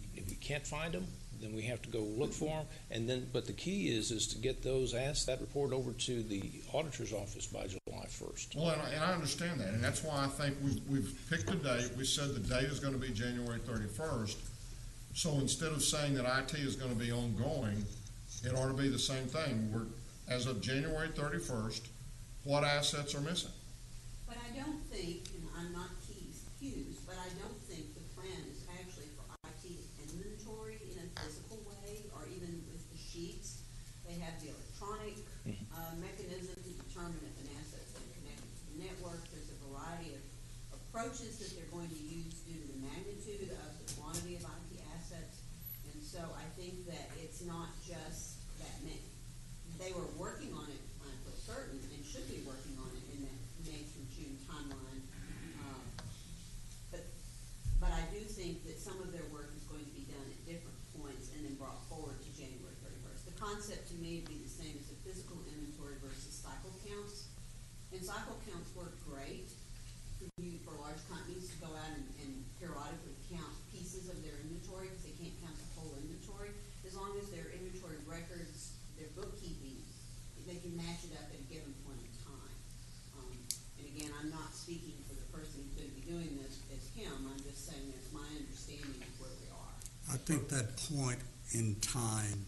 can't find them, then we have to go look for them, but the key is to get that report over to the auditor's office by July 1st. Well, and I understand that, and that's why I think we've picked a date. We said the date is gonna be January 31st. So instead of saying that IT is gonna be ongoing, it ought to be the same thing. As of January 31st, what assets are missing? But I don't think, and I'm not accused, but I don't think the plan is actually for IT inventory in a physical way, or even with the sheets. They have the electronic mechanism to determine if an asset's been connected to the network. There's a variety of approaches that they're going to use due to the magnitude of the quantity of IT assets. And so I think that it's not just that many. They were working on it, I'm for certain, and should be working on it in that May through June timeline. But I do think that some of their work is going to be done at different points and then brought forward to January 31st. The concept to me would be the same as the physical inventory versus cycle counts. And cycle counts work great for large companies to go out and periodically count pieces of their inventory, because they can't count the whole inventory. As long as their inventory records, their bookkeeping, they can match it up at a given point in time. And again, I'm not speaking for the person who's going to be doing this as him. I'm just saying that's my understanding of where we are. I think that point in time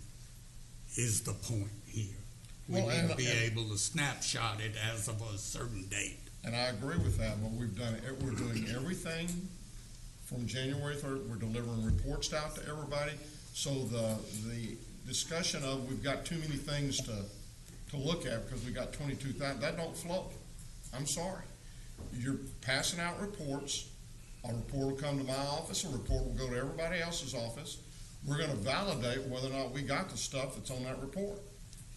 is the point here. We Well, need to and- be able to snapshot it as of a certain date. And I agree with that, but we're doing everything from January 3rd, we're delivering reports out to everybody. So the discussion of we've got too many things to look at because we got 22,000, that don't float. I'm sorry. You're passing out reports. A report will come to my office, a report will go to everybody else's office. We're gonna validate whether or not we got the stuff that's on that report.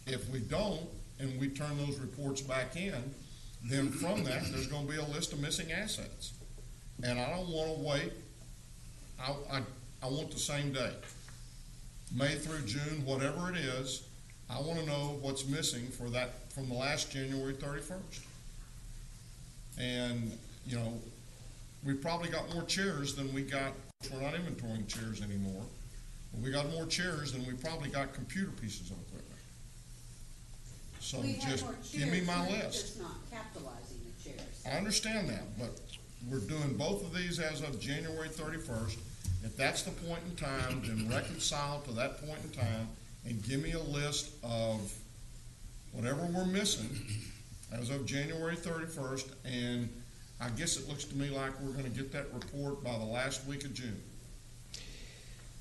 If we don't, and we turn those reports back in, then from that, there's gonna be a list of missing assets. And I don't wanna wait. I want the same day. May through June, whatever it is, I wanna know what's missing for that, from the last January 31st. And, you know, we probably got more chairs than we got, we're not inventorying chairs anymore. But we got more chairs than we probably got computer pieces of equipment. So We have just more give me chairs, my we're list. just not capitalizing the chairs. I understand that, but we're doing both of these as of January 31st. If that's the point in time, then reconcile to that point in time and give me a list of whatever we're missing as of January 31st. And I guess it looks to me like we're gonna get that report by the last week of June.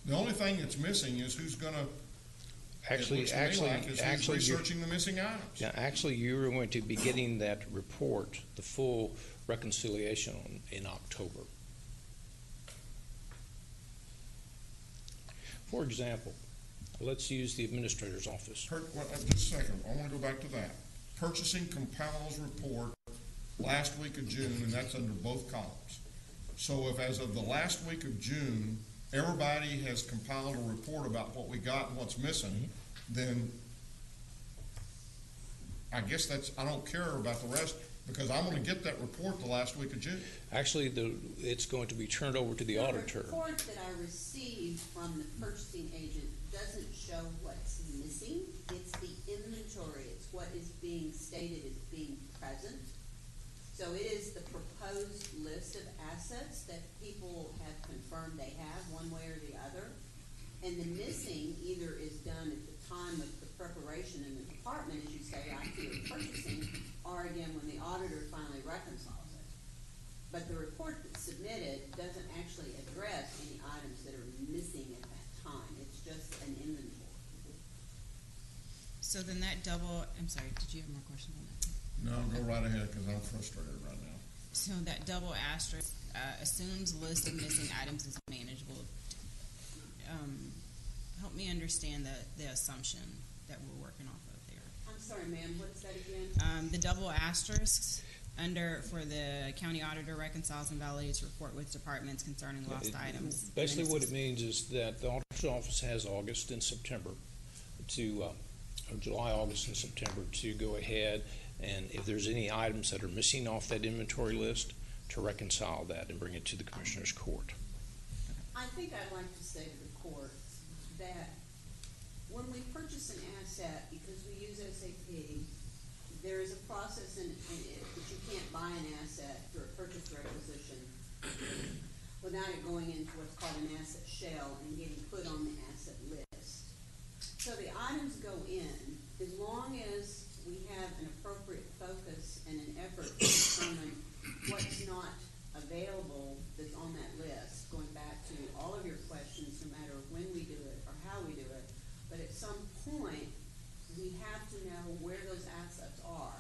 The only thing that's missing is who's gonna, Actually, who's researching the missing items. Yeah, actually, you're going to be getting that report, the full reconciliation in October. For example, let's use the administrator's office. Just a second, I wanna go back to that. Purchasing compiles report last week of June, and that's under both columns. So if as of the last week of June, everybody has compiled a report about what we got and what's missing, then I guess I don't care about the rest, because I'm gonna get that report the last week of June. Actually, it's going to be turned over to the auditor. The report that I received from the purchasing agent doesn't show what's missing. It's the inventory. It's what is being stated as being present. So it is the proposed list of assets that people have confirmed they have one way or the other. And the missing either is done at the time of the preparation in the department, as you say, IT or purchasing, or again, when the auditor finally reconciles it. But the report that's submitted doesn't actually address any items that are missing at that time. It's just an inventory. So then that double, I'm sorry, did you have more questions on that? No, go right ahead, because I'm frustrated right now. So that double asterisk assumes list of missing items is manageable. Help me understand the assumption that we're working off of there. I'm sorry, ma'am, what's that again? The double asterisks for the county auditor reconciles and validates report with departments concerning lost items. Basically, what it means is that the auditor's office has August and September or July, August, and September to go ahead, and if there's any items that are missing off that inventory list, to reconcile that and bring it to the Commissioner's Court. I think I'd like to say to the court that when we purchase an asset, because we use SAP, there is a process in it that you can't buy an asset through a purchase requisition without it going into what's called an asset shell and getting put on the asset list. So the items go in as long as we have an appropriate focus and an effort to determine what's not available that's on that list, going back to all of your questions, no matter when we do it or how we do it. But at some point, we have to know where those assets are.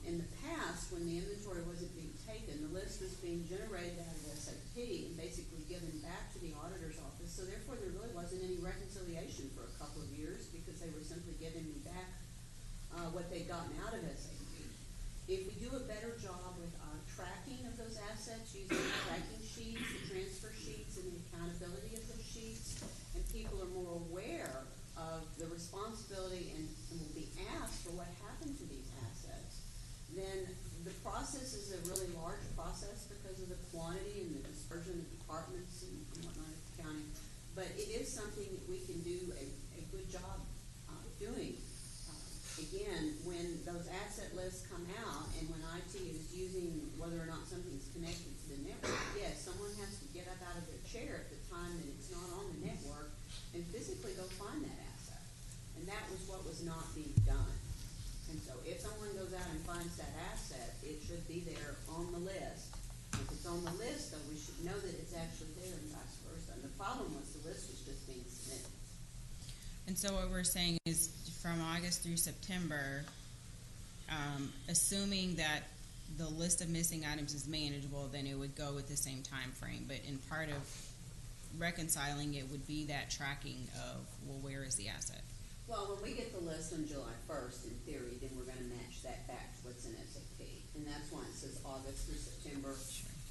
In the past, when the inventory wasn't being taken, the list was being generated out of SAP and basically given back to the auditor's office. So therefore, there really wasn't any reconciliation for a couple of years because they were simply giving me back what they'd gotten out of SAP. If we do a better job with our tracking of those assets, using the tracking sheets, the transfer sheets, and the accountability of those sheets, and people are more aware of the responsibility and will be asked for what happened to these assets, then the process is a really large process because of the quantity and the dispersion of departments and whatnot at the county. But it is something that we can do a good job doing. Again, when those asset lists come out and when IT is using whether or not something's connected to the network, yes, someone has to get up out of their chair at the time that it's not on the network and physically go find that asset. And that was what was not being done. And so if someone goes out and finds that asset, it should be there on the list If it's on the list, though, we should know that it's actually there and vice versa. And the problem was the list was just being submitted. And so what we're saying is from August through September, assuming that the list of missing items is manageable, then it would go with the same time frame. But in part of reconciling it would be that tracking of, well, where is the asset? Well, when we get the list on July first, in theory, then we're gonna match that back to what's in SAP. And that's why it says August through September.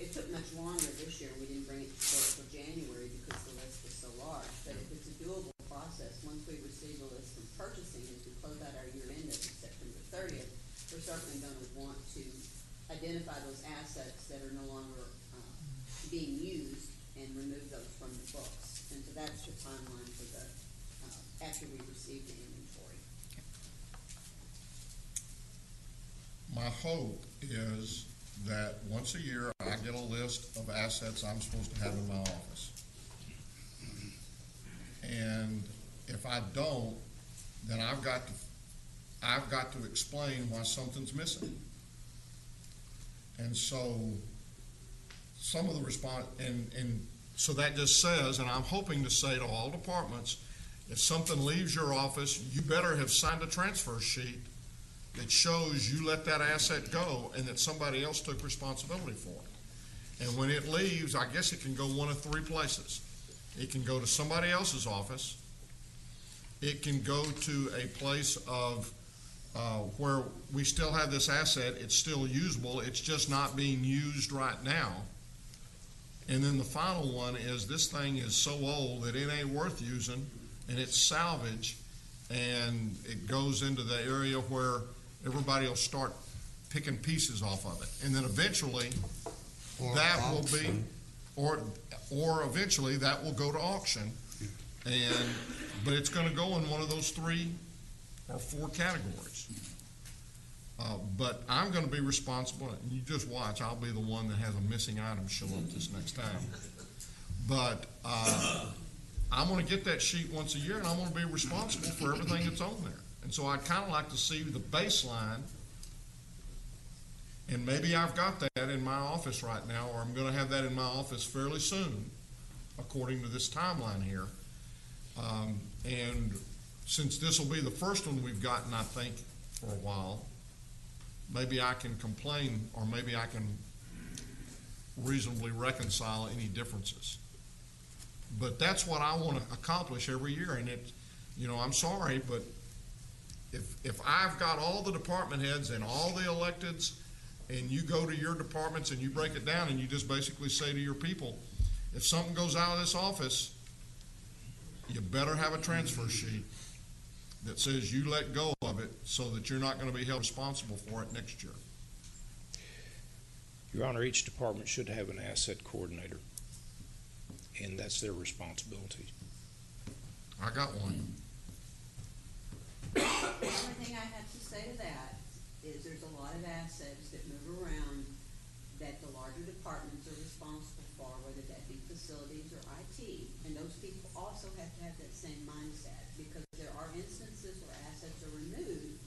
It took much longer this year. We didn't bring it to court till January because the list was so large. But if it's a doable process, once we receive the list from purchasing, as we close out our year end as of September 30th, we're certainly gonna want to identify those assets that are no longer being used and remove those from the books. And so that's the timeline for the, after we receive the inventory. My hope is that once a year, I get a list of assets I'm supposed to have in my office. And if I don't, then I've got to explain why something's missing. And so some of the response, and so that just says, and I'm hoping to say to all departments, if something leaves your office, you better have signed a transfer sheet that shows you let that asset go and that somebody else took responsibility for it. And when it leaves, I guess it can go one of three places. It can go to somebody else's office. It can go to a place of where we still have this asset, it's still usable, it's just not being used right now. And then the final one is this thing is so old that it ain't worth using, and it's salvage, and it goes into the area where everybody will start picking pieces off of it. And then eventually, that will be, or eventually that will go to auction. But it's gonna go in one of those 3 or 4 categories. But I'm gonna be responsible, and you just watch, I'll be the one that has a missing item show up this next time. But I'm gonna get that sheet once a year, and I'm gonna be responsible for everything that's on there. And so I'd kinda like to see the baseline, and maybe I've got that in my office right now, or I'm gonna have that in my office fairly soon, according to this timeline here. And since this will be the first one we've gotten, I think, for a while, maybe I can complain, or maybe I can reasonably reconcile any differences. But that's what I want to accomplish every year, and it, I'm sorry, but if I've got all the department heads and all the electeds, and you go to your departments and you break it down and you just basically say to your people, if something goes out of this office, you better have a transfer sheet that says you let go of it so that you're not going to be held responsible for it next year. Your Honor, each department should have an asset coordinator, and that's their responsibility. I got one. The only thing I have to say to that is there's a lot of assets that move around that the larger departments are responsible for, whether that be facilities or IT. And those people also have to have that same mindset, because there are instances where assets are removed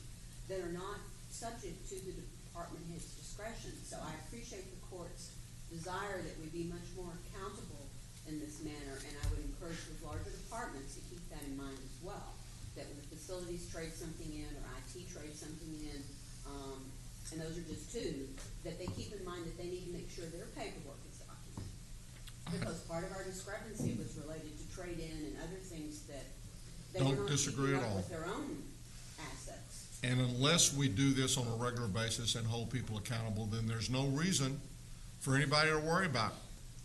that are not subject to the department head's discretion. So I appreciate the court's desire that we be much more accountable in this manner, and I would encourage the larger departments to keep that in mind as well. That when facilities trade something in, or IT trades something in, and those are just 2, that they keep in mind that they need to make sure their paperwork is documented. Because part of our discrepancy was related to trade-in and other things that they were Don't not disagree keeping at up all. with their own assets. And unless we do this on a regular basis and hold people accountable, then there's no reason for anybody to worry about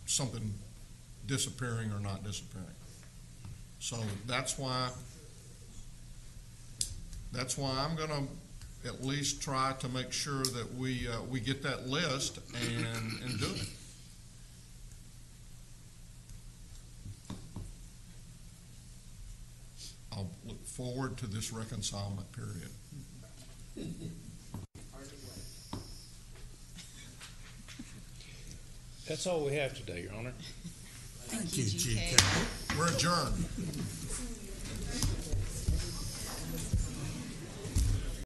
something disappearing or not disappearing. So that's why I'm gonna at least try to make sure that we get that list and do it. I'll look forward to this reconcilement period. That's all we have today, Your Honor. Thank you, GK. We're adjourned.